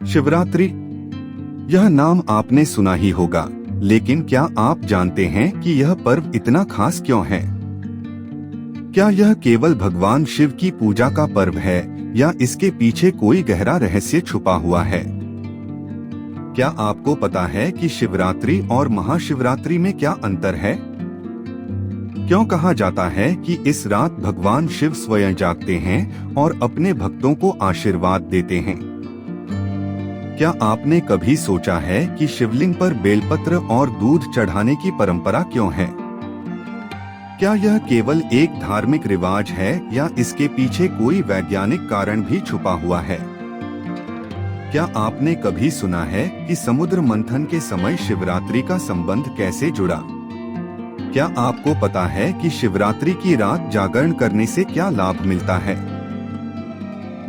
शिवरात्रि, यह नाम आपने सुना ही होगा, लेकिन क्या आप जानते हैं कि यह पर्व इतना खास क्यों है? क्या यह केवल भगवान शिव की पूजा का पर्व है या इसके पीछे कोई गहरा रहस्य छुपा हुआ है? क्या आपको पता है कि शिवरात्रि और महाशिवरात्रि में क्या अंतर है? क्यों कहा जाता है कि इस रात भगवान शिव स्वयं जागते हैं और अपने भक्तों को आशीर्वाद देते हैं? क्या आपने कभी सोचा है कि शिवलिंग पर बेलपत्र और दूध चढ़ाने की परंपरा क्यों है? क्या यह केवल एक धार्मिक रिवाज है या इसके पीछे कोई वैज्ञानिक कारण भी छुपा हुआ है? क्या आपने कभी सुना है कि समुद्र मंथन के समय शिवरात्रि का संबंध कैसे जुड़ा? क्या आपको पता है कि शिवरात्रि की रात जागरण करने से क्या लाभ मिलता है?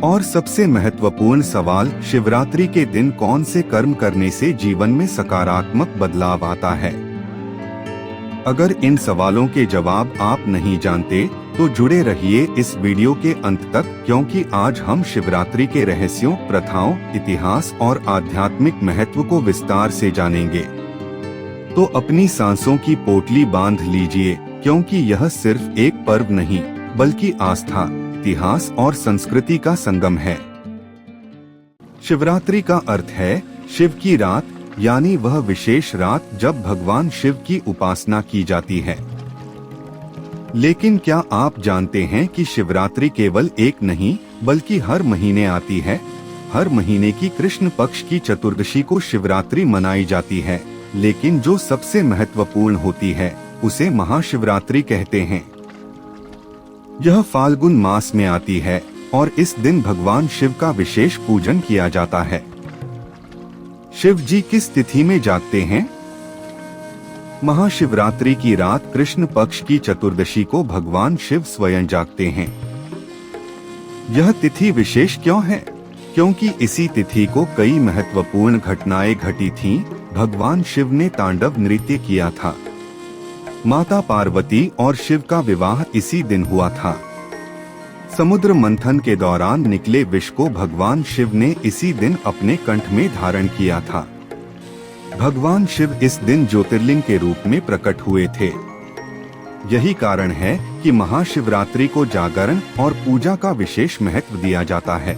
और सबसे महत्वपूर्ण सवाल, शिवरात्रि के दिन कौन से कर्म करने से जीवन में सकारात्मक बदलाव आता है? अगर इन सवालों के जवाब आप नहीं जानते तो जुड़े रहिए इस वीडियो के अंत तक, क्योंकि आज हम शिवरात्रि के रहस्यों, प्रथाओं, इतिहास और आध्यात्मिक महत्व को विस्तार से जानेंगे। तो अपनी सांसों की पोटली बांध लीजिए, क्योंकि यह सिर्फ एक पर्व नहीं बल्कि आस्था, इतिहास और संस्कृति का संगम है। शिवरात्रि का अर्थ है शिव की रात, यानी वह विशेष रात जब भगवान शिव की उपासना की जाती है। लेकिन क्या आप जानते हैं कि शिवरात्रि केवल एक नहीं बल्कि हर महीने आती है? हर महीने की कृष्ण पक्ष की चतुर्दशी को शिवरात्रि मनाई जाती है, लेकिन जो सबसे महत्वपूर्ण होती है उसे महाशिवरात्रि कहते हैं। यह फाल्गुन मास में आती है और इस दिन भगवान शिव का विशेष पूजन किया जाता है। शिव जी किस तिथि में जागते हैं? महाशिवरात्रि की रात कृष्ण पक्ष की चतुर्दशी को भगवान शिव स्वयं जागते हैं। यह तिथि विशेष क्यों है? क्योंकि इसी तिथि को कई महत्वपूर्ण घटनाएं घटी थीं। भगवान शिव ने तांडव नृत्य किया था। माता पार्वती और शिव का विवाह इसी दिन हुआ था। समुद्र मंथन के दौरान निकले विष को भगवान शिव ने इसी दिन अपने कंठ में धारण किया था। भगवान शिव इस दिन ज्योतिर्लिंग के रूप में प्रकट हुए थे। यही कारण है कि महाशिवरात्रि को जागरण और पूजा का विशेष महत्व दिया जाता है।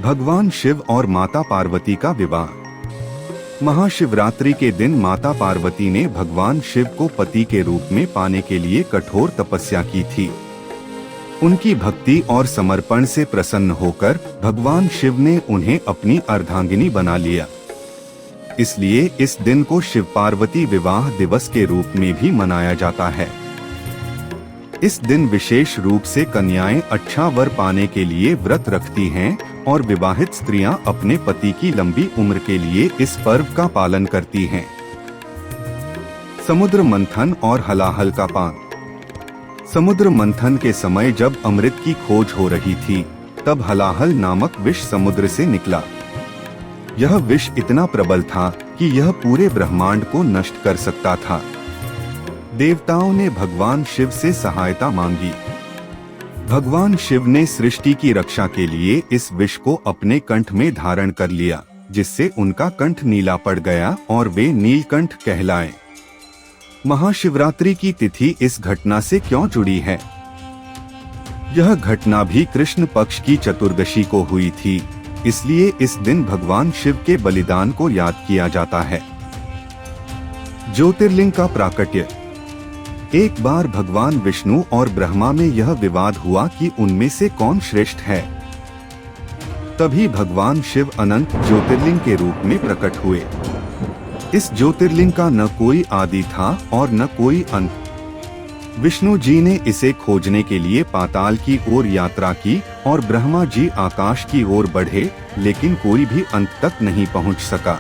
भगवान शिव और माता पार्वती का विवाह। महाशिवरात्रि के दिन माता पार्वती ने भगवान शिव को पति के रूप में पाने के लिए कठोर तपस्या की थी। उनकी भक्ति और समर्पण से प्रसन्न होकर भगवान शिव ने उन्हें अपनी अर्धांगिनी बना लिया। इसलिए इस दिन को शिव पार्वती विवाह दिवस के रूप में भी मनाया जाता है। इस दिन विशेष रूप से कन्याएं अच्छा वर पाने के लिए व्रत रखती हैं और विवाहित स्त्रियां अपने पति की लंबी उम्र के लिए इस पर्व का पालन करती हैं। समुद्र मंथन और हलाहल का पान। समुद्र मंथन के समय जब अमृत की खोज हो रही थी, तब हलाहल नामक विष समुद्र से निकला। यह विष इतना प्रबल था कि यह पूरे ब्रह्मांड को नष्ट कर सकता था। देवताओं ने भगवान शिव से सहायता मांगी। भगवान शिव ने सृष्टि की रक्षा के लिए इस विष को अपने कंठ में धारण कर लिया, जिससे उनका कंठ नीला पड़ गया और वे नीलकंठ कहलाए। महाशिवरात्रि की तिथि इस घटना से क्यों जुड़ी है? यह घटना भी कृष्ण पक्ष की चतुर्दशी को हुई थी, इसलिए इस दिन भगवान शिव के बलिदान को याद किया जाता है। ज्योतिर्लिंग का प्राकट्य। एक बार भगवान विष्णु और ब्रह्मा में यह विवाद हुआ कि उनमें से कौन श्रेष्ठ है। तभी भगवान शिव अनंत ज्योतिर्लिंग के रूप में प्रकट हुए। इस ज्योतिर्लिंग का न कोई आदि था और न कोई अंत। विष्णु जी ने इसे खोजने के लिए पाताल की ओर यात्रा की और ब्रह्मा जी आकाश की ओर बढ़े, लेकिन कोई भी अंत तक नहीं पहुंच सका।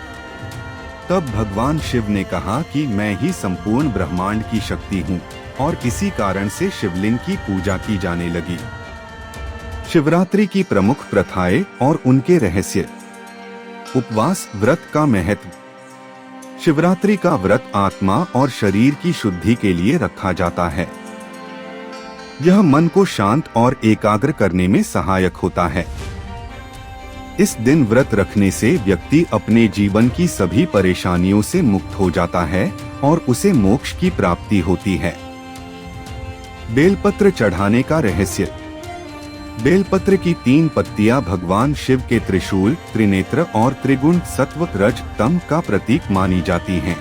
तब भगवान शिव ने कहा कि मैं ही संपूर्ण ब्रह्मांड की शक्ति हूँ, और इसी कारण से शिवलिंग की पूजा की जाने लगी। शिवरात्रि की प्रमुख प्रथाएं और उनके रहस्य। उपवास व्रत का महत्व। शिवरात्रि का व्रत आत्मा और शरीर की शुद्धि के लिए रखा जाता है। यह मन को शांत और एकाग्र करने में सहायक होता है। इस दिन व्रत रखने से व्यक्ति अपने जीवन की सभी परेशानियों से मुक्त हो जाता है और उसे मोक्ष की प्राप्ति होती है। बेलपत्र चढ़ाने का रहस्य। बेलपत्र की 3 पत्तियां भगवान शिव के त्रिशूल, त्रिनेत्र और त्रिगुण सत्व रज तम का प्रतीक मानी जाती हैं।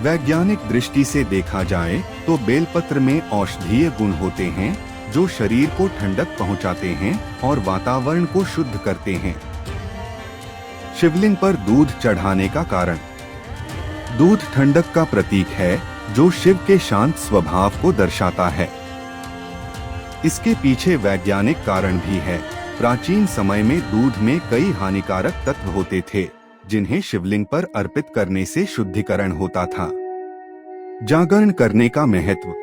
वैज्ञानिक दृष्टि से देखा जाए तो बेलपत्र में औषधीय गुण होते हैं जो शरीर को ठंडक पहुंचाते हैं और वातावरण को शुद्ध करते हैं। शिवलिंग पर दूध चढ़ाने का कारण। दूध ठंडक का प्रतीक है जो शिव के शांत स्वभाव को दर्शाता है। इसके पीछे वैज्ञानिक कारण भी है। प्राचीन समय में दूध में कई हानिकारक तत्व होते थे जिन्हें शिवलिंग पर अर्पित करने से शुद्धिकरण होता था। जागरण करने का महत्व।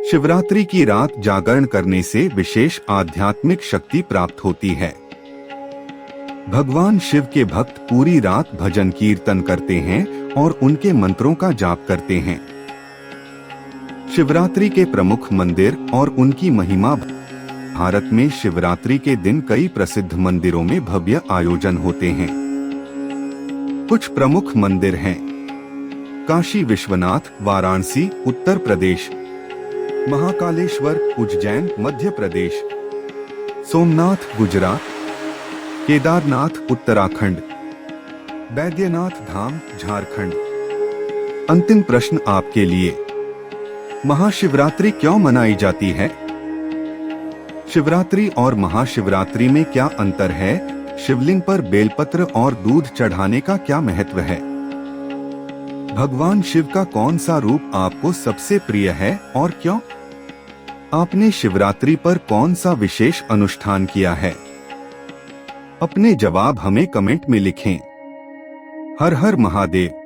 शिवरात्रि की रात जागरण करने से विशेष आध्यात्मिक शक्ति प्राप्त होती है। भगवान शिव के भक्त पूरी रात भजन कीर्तन करते हैं और उनके मंत्रों का जाप करते हैं। शिवरात्रि के प्रमुख मंदिर और उनकी महिमा। भारत में शिवरात्रि के दिन कई प्रसिद्ध मंदिरों में भव्य आयोजन होते हैं। कुछ प्रमुख मंदिर हैं: काशी विश्वनाथ, वाराणसी, उत्तर प्रदेश; महाकालेश्वर, उज्जैन, मध्य प्रदेश; सोमनाथ, गुजरात; केदारनाथ, उत्तराखंड; बैद्यनाथ धाम, झारखंड। अंतिम प्रश्न आपके लिए: महाशिवरात्रि क्यों मनाई जाती है? शिवरात्रि और महाशिवरात्रि में क्या अंतर है? शिवलिंग पर बेलपत्र और दूध चढ़ाने का क्या महत्व है? भगवान शिव का कौन सा रूप आपको सबसे प्रिय है और क्यों? आपने शिवरात्रि पर कौन सा विशेष अनुष्ठान किया है? अपने जवाब हमें कमेंट में लिखें। हर हर महादेव।